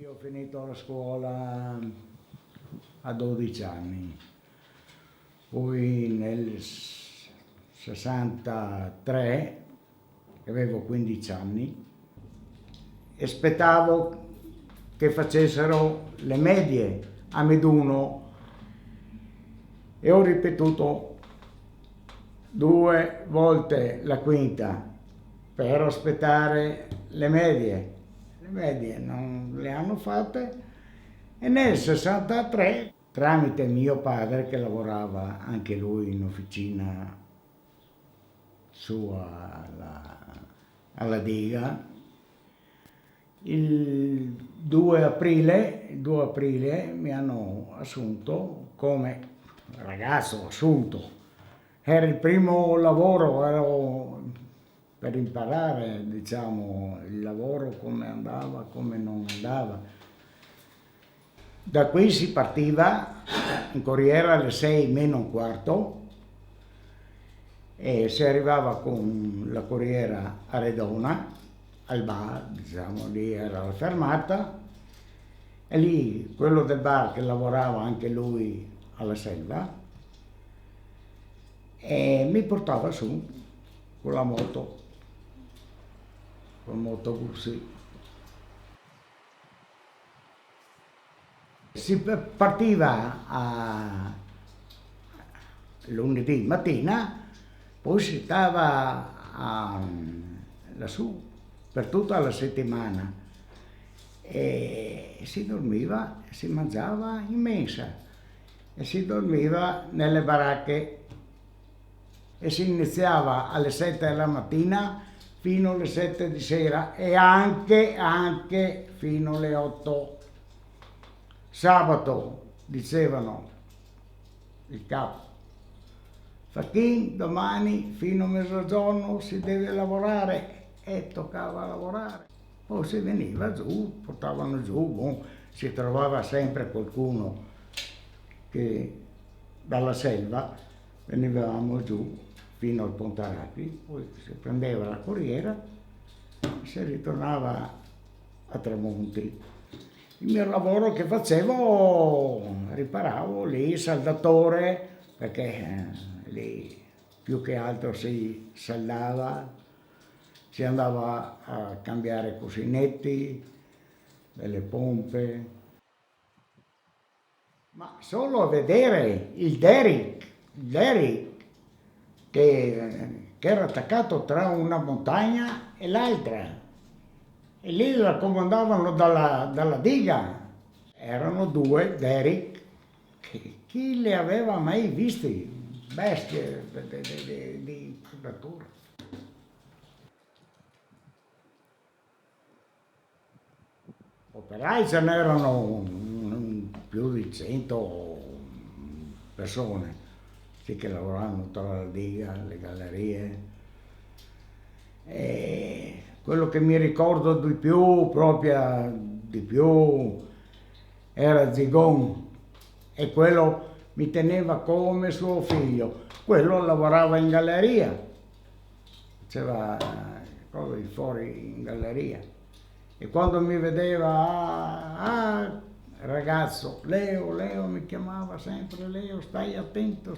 Io ho finito la scuola a 12 anni, poi nel 63, avevo 15 anni, e aspettavo che facessero le medie a Meduno e ho ripetuto 2 volte la quinta per aspettare le medie. Le medie non le hanno fatte e nel 63, tramite mio padre che lavorava anche lui in officina sua alla diga, il 2 aprile mi hanno assunto come ragazzo assunto. Era il primo lavoro, ero per imparare, diciamo, il lavoro come andava, come non andava. Da qui si partiva in corriera alle 6 meno un quarto e si arrivava con la corriera a Redona, al bar, diciamo, lì era la fermata, e lì quello del bar che lavorava anche lui alla Selva e mi portava su con la moto, col motobus. Si partiva lunedì mattina, poi si stava lassù per tutta la settimana e si dormiva, si mangiava in mensa e si dormiva nelle baracche e si iniziava alle 7 della mattina fino alle 7 di sera e anche fino alle 8. Sabato dicevano il capo: Facchin, domani fino a mezzogiorno si deve lavorare, e toccava lavorare. Poi si veniva giù, portavano giù, si trovava sempre qualcuno che dalla Selva venivamo giù fino al Pontarapi, poi si prendeva la corriera e si ritornava a Tramonti. Il mio lavoro che facevo, riparavo lì, saldatore, perché lì più che altro si saldava, si andava a cambiare cuscinetti, delle pompe, ma solo a vedere il derrick che era attaccato tra una montagna e l'altra. E lì la comandavano dalla diga. Erano 2 derrick. Chi le aveva mai visti? Bestie di natura. Operai ce n'erano più di 100 persone, sì, che lavoravano tra la diga, le gallerie. E quello che mi ricordo di più, era Zigon, e quello mi teneva come suo figlio. Quello lavorava in galleria, faceva cose fuori in galleria. E quando mi vedeva, ragazzo, Leo, mi chiamava sempre Leo, stai attento.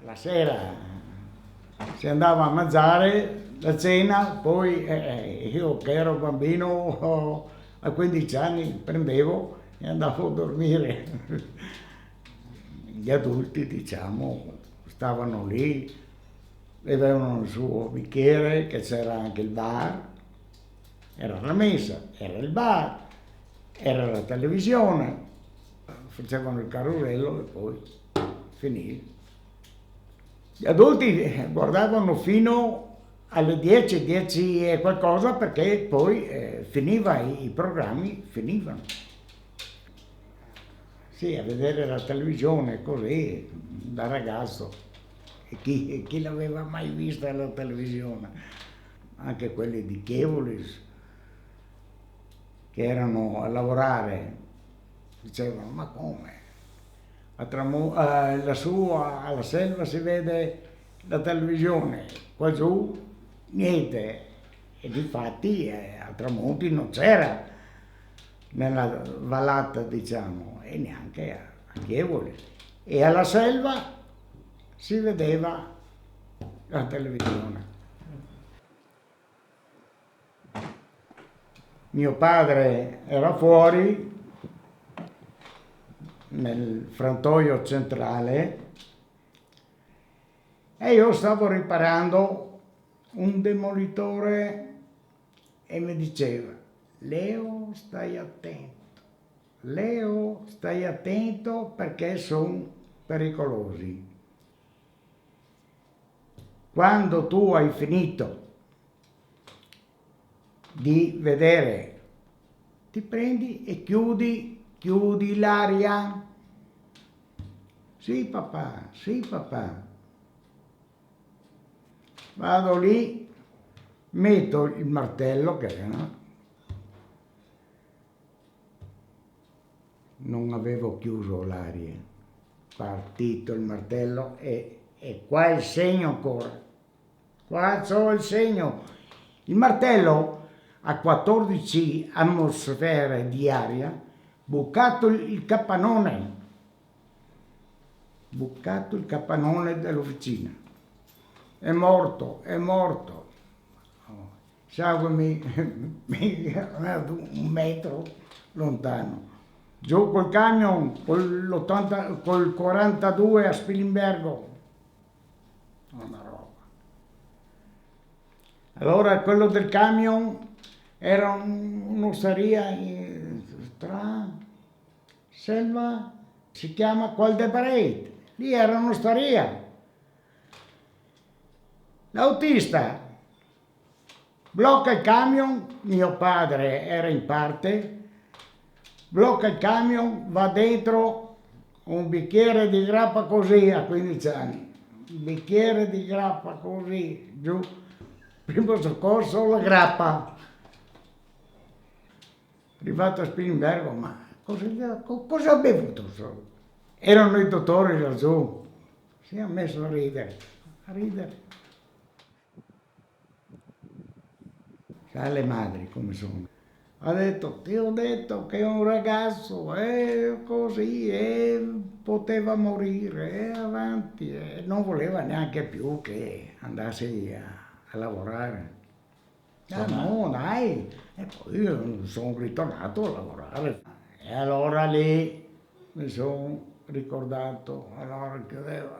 La sera si andava a mangiare la cena, poi io che ero bambino a 15 anni prendevo e andavo a dormire. Gli adulti, diciamo, stavano lì, bevevano il suo bicchiere, che c'era anche il bar, era la messa, era il bar, era la televisione, facevano il carurello e poi finì. Gli adulti guardavano fino alle 10 e qualcosa, perché poi i programmi finivano. Sì, a vedere la televisione così, da ragazzo. E chi l'aveva mai vista la televisione? Anche quelli di Chievolis, che erano a lavorare, dicevano: ma come? Lassù alla Selva si vede la televisione, qua giù niente. E difatti a tramonti non c'era nella vallata, diciamo, e neanche a Chievoli. E alla Selva si vedeva la televisione. Mio padre era fuori nel frantoio centrale e io stavo riparando un demolitore e mi diceva: Leo, stai attento, Leo, stai attento perché sono pericolosi. Quando tu hai finito di vedere, ti prendi e chiudi l'aria. Sì papà, sì papà. Vado lì, metto il martello, che non avevo chiuso l'aria, partito il martello e qua è il segno ancora, qua c'ho il segno. Il martello a 14 atmosfere di aria, bucato il capannone dell'officina. È morto. Seguimi un metro lontano. Giù col camion, col 42 a Spilimbergo. Una roba. Allora quello del camion era un'osteria tra Selva, si chiama Qual de Parade. Lì era un'osteria. L'autista blocca il camion, mio padre era in parte, blocca il camion, va dentro un bicchiere di grappa così a 15 anni, un bicchiere di grappa così, giù, primo soccorso, la grappa. Arrivato a Spilimbergo, ma cosa ha bevuto? Erano i dottori laggiù, si è messo a ridere. Sai le madri come sono. Ha detto, ti ho detto che un ragazzo è così, poteva morire, avanti, non voleva neanche più che andassi a lavorare. Ah no, dai, e poi sono ritornato a lavorare. E allora lì mi sono ricordato, allora chiudevo,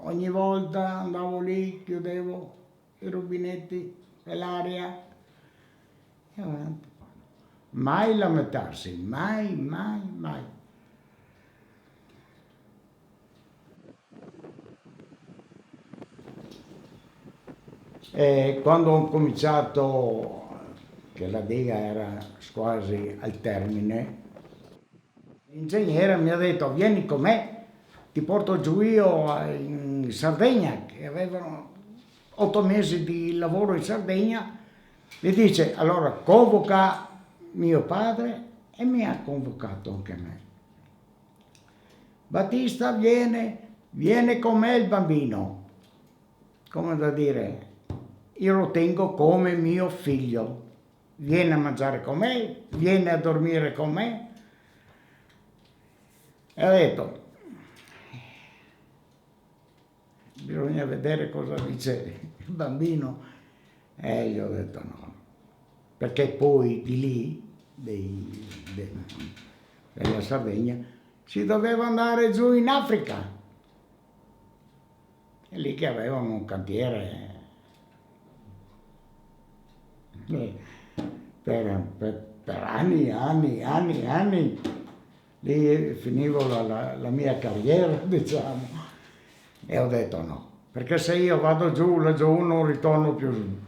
ogni volta andavo lì, chiudevo i rubinetti e l'aria e avanti. Mai lamentarsi, mai. E quando ho cominciato, che la diga era quasi al termine, l'ingegnere mi ha detto: vieni con me, ti porto giù io in Sardegna, che avevano 8 mesi di lavoro in Sardegna. Mi dice: allora convoca mio padre, e mi ha convocato anche me. Battista, viene con me il bambino, come da dire, io lo tengo come mio figlio, viene a mangiare con me, viene a dormire con me. E ha detto, bisogna vedere cosa dice il bambino. E io ho detto no, perché poi di lì, della Sardegna, si doveva andare giù in Africa. E lì che avevano un cantiere per anni. Lì finivo la mia carriera, diciamo. E ho detto no, perché se io vado giù, laggiù non ritorno più su.